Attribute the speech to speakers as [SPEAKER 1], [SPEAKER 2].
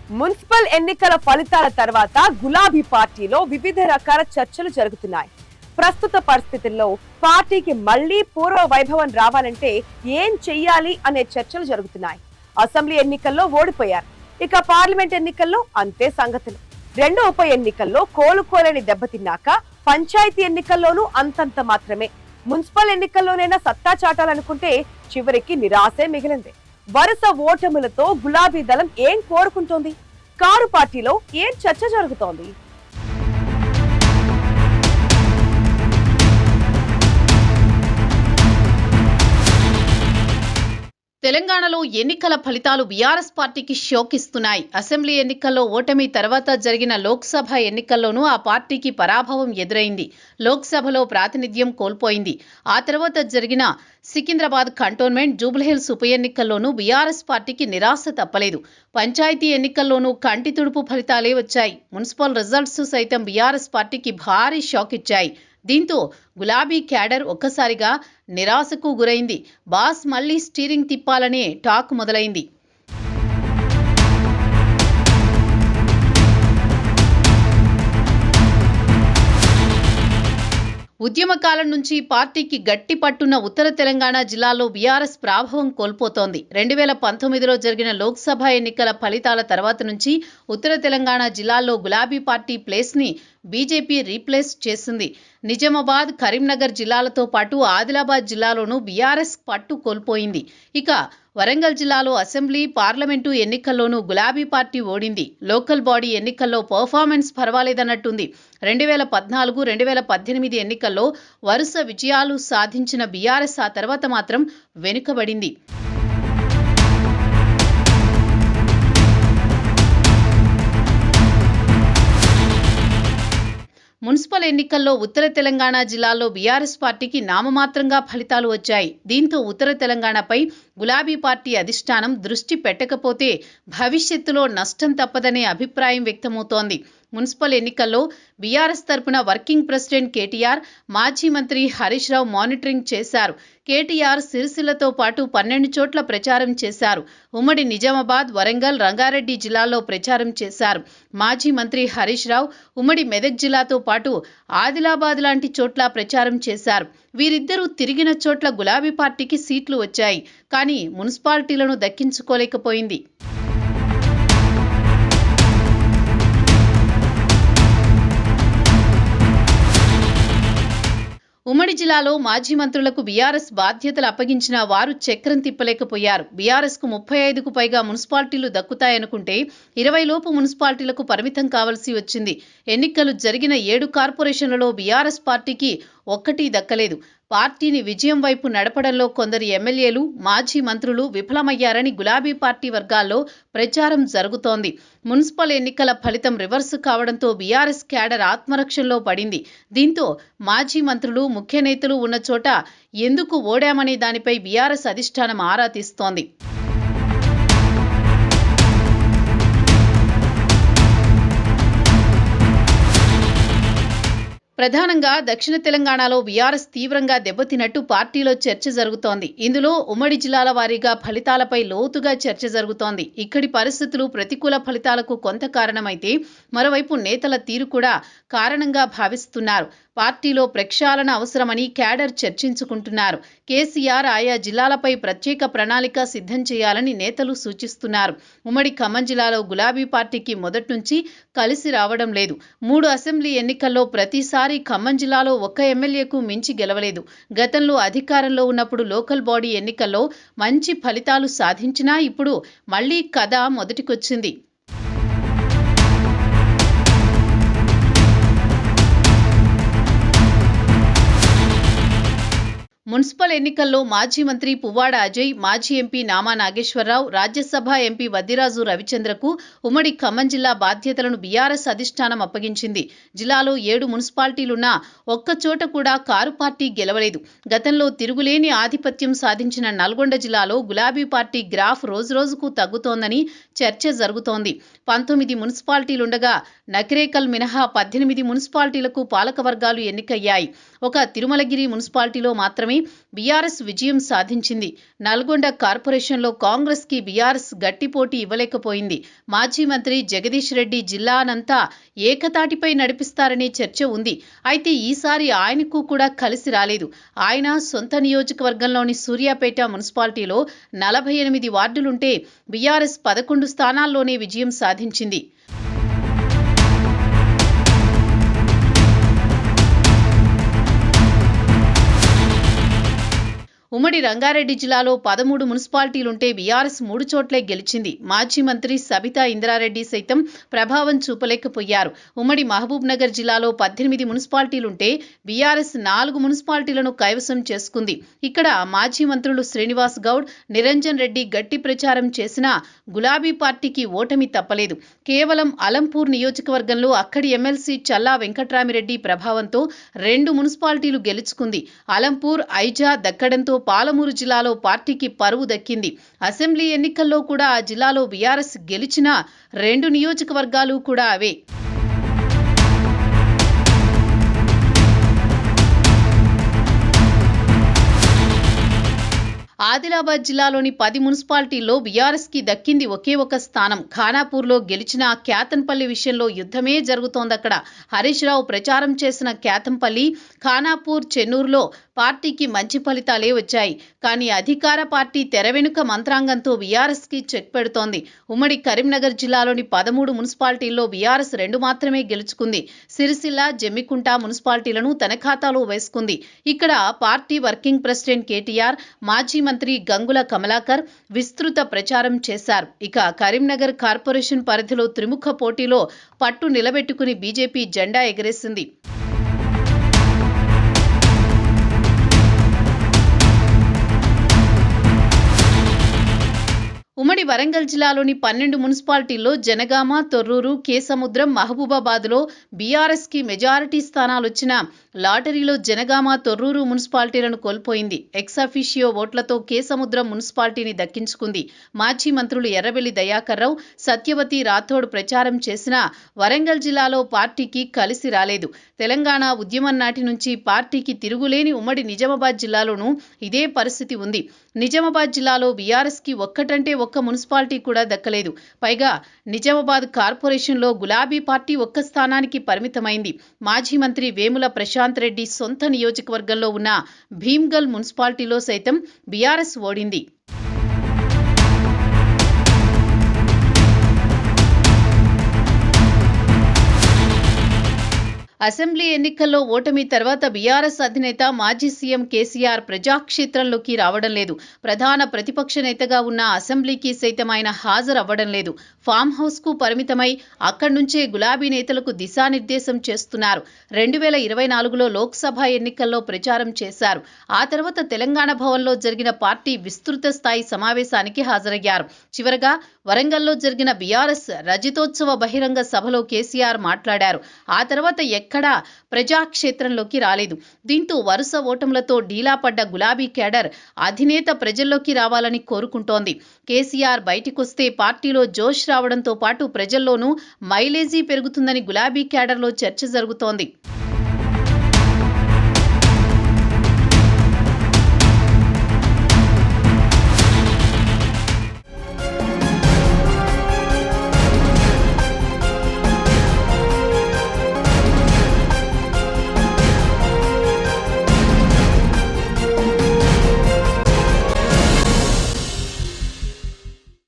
[SPEAKER 1] Municipal ఎన్నికల ఫలితాల తర్వాత గులాబీ పార్టీలో వివిధ రకాల చర్చలు జరుగుతున్నాయి. ప్రస్తుత పరిస్థితుల్లో పార్టీకి మళ్లీ పూర్వ వైభవం రావాలంటే ఏం చెయ్యాలి అనే చర్చలు జరుగుతున్నాయి. అసెంబ్లీ ఎన్నికల్లో ఓడిపోయారు, ఇక పార్లమెంట్ ఎన్నికల్లో అంతే సంగతులు. రెండో ఉప ఎన్నికల్లో కోలుకోలేని దెబ్బతిన్నాక పంచాయతీ ఎన్నికల్లోనూ అంతంత మాత్రమే. మున్సిపల్ ఎన్నికల్లోనైనా సత్తా చాటాలనుకుంటే చివరికి నిరాశే మిగిలింది. వరుస ఓటములతో గులాబీ దళం ఏం కోరుకుంటోంది? కారు పార్టీలో ఏం చర్చ జరుగుతోంది?
[SPEAKER 2] తెలంగాణలో ఎన్నికల ఫలితాలు బీఆర్ఎస్ పార్టీకి షాక్ ఇస్తున్నాయి. అసెంబ్లీ ఎన్నికల్లో ఓటమి తర్వాత జరిగిన లోక్సభ ఎన్నికల్లోనూ ఆ పార్టీకి పరాభవం ఎదురైంది. లోక్సభలో ప్రాతినిధ్యం కోల్పోయింది. ఆ తర్వాత జరిగిన సికింద్రాబాద్ కంటోన్మెంట్, జూబ్లీహిల్స్ ఉప ఎన్నికల్లోనూ బీఆర్ఎస్ పార్టీకి నిరాశ తప్పలేదు. పంచాయతీ ఎన్నికల్లోనూ కంటి తుడుపు ఫలితాలే వచ్చాయి. మున్సిపల్ రిజల్ట్స్ సైతం బీఆర్ఎస్ పార్టీకి భారీ షాక్ ఇచ్చాయి. దీంతో గులాబీ క్యాడర్ ఒక్కసారిగా నిరాశకు గురైంది. బాస్ మళ్లీ స్టీరింగ్ తిప్పాలనే టాక్ మొదలైంది. ఉద్యమకాలం నుంచి పార్టీకి గట్టి పట్టున్న ఉత్తర తెలంగాణ జిల్లాలో బీఆర్ఎస్ ప్రాభవం కోల్పోతోంది. 2019లో జరిగిన లోక్సభ ఎన్నికల ఫలితాల తర్వాత నుంచి ఉత్తర తెలంగాణ జిల్లాల్లో గులాబీ పార్టీ ప్లేస్ని బీజేపీ రీప్లేస్ చేసింది. నిజామాబాద్, కరీంనగర్ జిల్లాలతో పాటు ఆదిలాబాద్ జిల్లాలోనూ బీఆర్ఎస్ పట్టు కోల్పోయింది. ఇక వరంగల్ జిల్లాలో అసెంబ్లీ, పార్లమెంటు ఎన్నికల్లోనూ గులాబీ పార్టీ ఓడింది. లోకల్ బాడీ ఎన్నికల్లో పర్ఫార్మెన్స్ పర్వాలేదన్నట్టుంది. 2014, 2018 ఎన్నికల్లో వరుస విజయాలు సాధించిన బీఆర్ఎస్ ఆ తర్వాత మాత్రం వెనుకబడింది. మున్సిపల్ ఎన్నికల్లో ఉత్తర తెలంగాణ జిల్లాల్లో బీఆర్ఎస్ పార్టీకి నామమాత్రంగా ఫలితాలు వచ్చాయి. దీంతో ఉత్తర తెలంగాణపై గులాబీ పార్టీ అధిష్టానం దృష్టి పెట్టకపోతే భవిష్యత్తులో నష్టం తప్పదనే అభిప్రాయం వ్యక్తమవుతోంది. మున్సిపల్ ఎన్నికల్లో బీఆర్ఎస్ తరపున వర్కింగ్ ప్రెసిడెంట్ కేటీఆర్, మాజీ మంత్రి హరీష్ రావు మానిటరింగ్ చేశారు. కేటీఆర్ సిరిసిల్లతో పాటు 12 చోట్ల ప్రచారం చేశారు. ఉమ్మడి నిజామాబాద్, వరంగల్, రంగారెడ్డి జిల్లాల్లో ప్రచారం చేశారు. మాజీ మంత్రి హరీష్ రావు ఉమ్మడి మెదక్ జిల్లాతో పాటు ఆదిలాబాద్ లాంటి చోట్ల ప్రచారం చేశారు. వీరిద్దరూ తిరిగిన చోట్ల గులాబీ పార్టీకి సీట్లు వచ్చాయి, కానీ మున్సిపాలిటీలను దక్కించుకోలేకపోయింది. ఉమ్మడి జిల్లాలో మాజీ మంత్రులకు బీఆర్ఎస్ బాధ్యతలు అప్పగించిన వారు చక్రం తిప్పలేకపోయారు. బీఆర్ఎస్కు 35కు పైగా మున్సిపాలిటీలు దక్కుతాయనుకుంటే 20 లోపు మున్సిపాలిటీలకు పరిమితం కావాల్సి వచ్చింది. ఎన్నికలు జరిగిన 7 కార్పొరేషన్లలో బీఆర్ఎస్ పార్టీకి ఒక్కటీ దక్కలేదు. పార్టీని విజయం వైపు నడపడంలో కొందరు ఎమ్మెల్యేలు, మాజీ మంత్రులు విఫలమయ్యారని గులాబీ పార్టీ వర్గాల్లో ప్రచారం జరుగుతోంది. మున్సిపల్ ఎన్నికల ఫలితం రివర్స్ కావడంతో బీఆర్ఎస్ క్యాడర్ ఆత్మరక్షణలో పడింది. దీంతో మాజీ మంత్రులు, ముఖ్య నేతలు ఉన్న చోట ఎందుకు ఓడామనే దానిపై బీఆర్ఎస్ అధిష్టానం ఆరా తీస్తోంది. ప్రధానంగా దక్షిణ తెలంగాణలో బీఆర్ఎస్ తీవ్రంగా దెబ్బతిన్నట్టు పార్టీలో చర్చ జరుగుతోంది. ఇందులో ఉమ్మడి జిల్లాల వారీగా ఫలితాలపై లోతుగా చర్చ జరుగుతోంది. ఇక్కడి పరిస్థితులు ప్రతికూల ఫలితాలకు కొంత కారణమైతే మరోవైపు నేతల తీరు కూడా కారణంగా భావిస్తున్నారు. పార్టీలో ప్రక్షాళన అవసరమని క్యాడర్ చర్చించుకుంటున్నారు. కేసీఆర్ ఆయా జిల్లాలపై ప్రత్యేక ప్రణాళిక సిద్ధం చేయాలని నేతలు సూచిస్తున్నారు. ఉమ్మడి ఖమ్మం జిల్లాలో గులాబీ పార్టీకి మొదటి నుంచి కలిసి రావడం లేదు. 3 అసెంబ్లీ ఎన్నికల్లో ప్రతిసారి ఖమ్మం జిల్లాలో ఒక్క ఎమ్మెల్యేకు మించి గెలవలేదు. గతంలో అధికారంలో ఉన్నప్పుడు లోకల్ బాడీ ఎన్నికల్లో మంచి ఫలితాలు సాధించినా ఇప్పుడు మళ్లీ కథ మొదటికొచ్చింది. మున్సిపల్ ఎన్నికల్లో మాజీ మంత్రి పువ్వాడ అజయ్, మాజీ ఎంపీ నామా నాగేశ్వరరావు, రాజ్యసభ ఎంపీ వద్దిరాజు రవిచంద్రకు ఉమ్మడి ఖమ్మం జిల్లా బాధ్యతలను బీఆర్ఎస్ అధిష్టానం అప్పగించింది. జిల్లాలో 7 మున్సిపాలిటీలున్నా ఒక్కచోట కూడా కారు పార్టీ గెలవలేదు. గతంలో తిరుగులేని ఆధిపత్యం సాధించిన నల్గొండ జిల్లాలో గులాబీ పార్టీ గ్రాఫ్ రోజురోజుకు తగ్గుతోందని చర్చ జరుగుతోంది. 19 మున్సిపాలిటీలుండగా నకిరేకల్ మినహా 18 మున్సిపాలిటీలకు పాలకవర్గాలు ఎన్నికయ్యాయి. ఒక తిరుమలగిరి మున్సిపాలిటీలో మాత్రమే బీఆర్ఎస్ విజయం సాధించింది. నల్గొండ కార్పొరేషన్లో కాంగ్రెస్కి బీఆర్ఎస్ గట్టి పోటీ ఇవ్వలేకపోయింది. మాజీ మంత్రి జగదీష్ రెడ్డి జిల్లానంతా ఏకతాటిపై నడిపిస్తారనే చర్చ ఉంది. అయితే ఈసారి ఆయనకు కూడా కలిసి రాలేదు. ఆయన సొంత నియోజకవర్గంలోని సూర్యాపేట మున్సిపాలిటీలో 48 వార్డులుంటే బీఆర్ఎస్ 11 స్థానాల్లోనే విజయం సాధించింది. ఉమ్మడి రంగారెడ్డి జిల్లాలో 13 మున్సిపాలిటీలుంటే బీఆర్ఎస్ 3 చోట్లే గెలిచింది. మాజీ మంత్రి సబితా ఇంద్రారెడ్డి సైతం ప్రభావం చూపలేకపోయారు. ఉమ్మడి మహబూబ్ నగర్ జిల్లాలో 18 మున్సిపాలిటీలుంటే బీఆర్ఎస్ 4 మున్సిపాలిటీలను కైవసం చేసుకుంది. ఇక్కడ మాజీ మంత్రులు శ్రీనివాస్ గౌడ్, నిరంజన్ రెడ్డి గట్టి ప్రచారం చేసినా గులాబీ పార్టీకి ఓటమి తప్పలేదు. కేవలం అలంపూర్ నియోజకవర్గంలో అక్కడి ఎమ్మెల్సీ చల్లా వెంకట్రామిరెడ్డి ప్రభావంతో 2 మున్సిపాలిటీలు గెలుచుకుంది. అలంపూర్, ఐజా దక్కడంతో పాలమూరు జిల్లాలో పార్టీకి పరువు దక్కింది. అసెంబ్లీ ఎన్నికల్లో కూడా ఆ జిల్లాలో బీఆర్ఎస్ గెలిచిన 2 నియోజకవర్గాలు కూడా అవే. ఆదిలాబాద్ జిల్లాలోని 10 మున్సిపాలిటీల్లో బీఆర్ఎస్కి దక్కింది ఒకే ఒక స్థానం. ఖానాపూర్లో గెలిచిన క్యాతన్పల్లి విషయంలో యుద్ధమే జరుగుతోందక్కడ. హరీష్ రావు ప్రచారం చేసిన క్యాతంపల్లి, ఖానాపూర్, చెన్నూరులో పార్టీకి మంచి ఫలితాలే వచ్చాయి. కానీ అధికార పార్టీ తెర వెనుక మంత్రాంగంతో బీఆర్ఎస్కి చెక్ పెడుతోంది. ఉమ్మడి కరీంనగర్ జిల్లాలోని 13 మున్సిపాలిటీల్లో బీఆర్ఎస్ 2 మాత్రమే గెలుచుకుంది. సిరిసిల్ల, జమ్మికుంట మున్సిపాలిటీలను తన ఖాతాలో వేసుకుంది. ఇక్కడ పార్టీ వర్కింగ్ ప్రెసిడెంట్ కేటీఆర్, మాజీ మంత్రి గంగుల కమలాకర్ విస్తృత ప్రచారం చేశారు. ఇక కరీంనగర్ కార్పొరేషన్ పరిధిలో త్రిముఖ పోటీలో పట్టు నిలబెట్టుకుని బీజేపీ జెండా ఎగరేసింది. ఉమ్మడి వరంగల్ జిల్లాలోని 12 మున్సిపాలిటీల్లో జనగామ, తొర్రూరు, కేసముద్రం, మహబూబాబాద్లో బీఆర్ఎస్కి మెజారిటీ స్థానాలొచ్చిన లాటరీలో జనగామ, తొర్రూరు మున్సిపాలిటీలను కోల్పోయింది. ఎక్సాఫిషియో ఓట్లతో కేసముద్రం మున్సిపాలిటీని దక్కించుకుంది. మాజీ మంత్రులు ఎర్రబెల్లి దయాకర్ రావు, సత్యవతి రాథోడ్ ప్రచారం చేసినా వరంగల్ జిల్లాలో పార్టీకి కలిసి రాలేదు. తెలంగాణ ఉద్యమం నాటి నుంచి పార్టీకి తిరుగులేని ఉమ్మడి నిజామాబాద్ జిల్లాలోనూ ఇదే పరిస్థితి ఉంది. నిజామాబాద్ జిల్లాలో బీఆర్ఎస్కి ఒక్కటంటే ఒక్క మున్సిపాలిటీ కూడా దక్కలేదు. పైగా నిజామాబాద్ కార్పొరేషన్లో గులాబీ పార్టీ ఒక్క స్థానానికి పరిమితమైంది. మాజీ మంత్రి వేముల ప్రశాంత్ రెడ్డి సొంత నియోజకవర్గంలో ఉన్న భీమ్గల్ మున్సిపాలిటీలో సైతం బీఆర్ఎస్ ఓడింది. అసెంబ్లీ ఎన్నికల్లో ఓటమి తర్వాత బీఆర్ఎస్ అధినేత మాజీ సీఎం కేసీఆర్ ప్రజాక్షేత్రంలోకి రావడం లేదు. ప్రధాన ప్రతిపక్ష నేతగా ఉన్న అసెంబ్లీకి సైతం ఆయన హాజరవ్వడం లేదు. ఫామ్ హౌస్ కు పరిమితమై అక్కడి నుంచే గులాబీ నేతలకు దిశానిర్దేశం చేస్తున్నారు. 2024లో లోక్సభ ఎన్నికల్లో ప్రచారం చేశారు. ఆ తర్వాత తెలంగాణ భవన్లో జరిగిన పార్టీ విస్తృత స్థాయి సమావేశానికి హాజరయ్యారు. చివరగా వరంగల్లో జరిగిన బీఆర్ఎస్ రజతోత్సవ బహిరంగ సభలో కేసీఆర్ మాట్లాడారు. ఆ తర్వాత ఎక్కడా ప్రజాక్షేత్రంలోకి రాలేదు. దీంతో వరుస ఓటములతో డీలా పడ్డ గులాబీ కేడర్ అధినేత ప్రజల్లోకి రావాలని కోరుకుంటోంది. కేసీఆర్ బయటికొస్తే పార్టీలో జోష్ రావడంతో పాటు ప్రజల్లోనూ మైలేజీ పెరుగుతుందని గులాబీ కేడర్లో చర్చ జరుగుతోంది.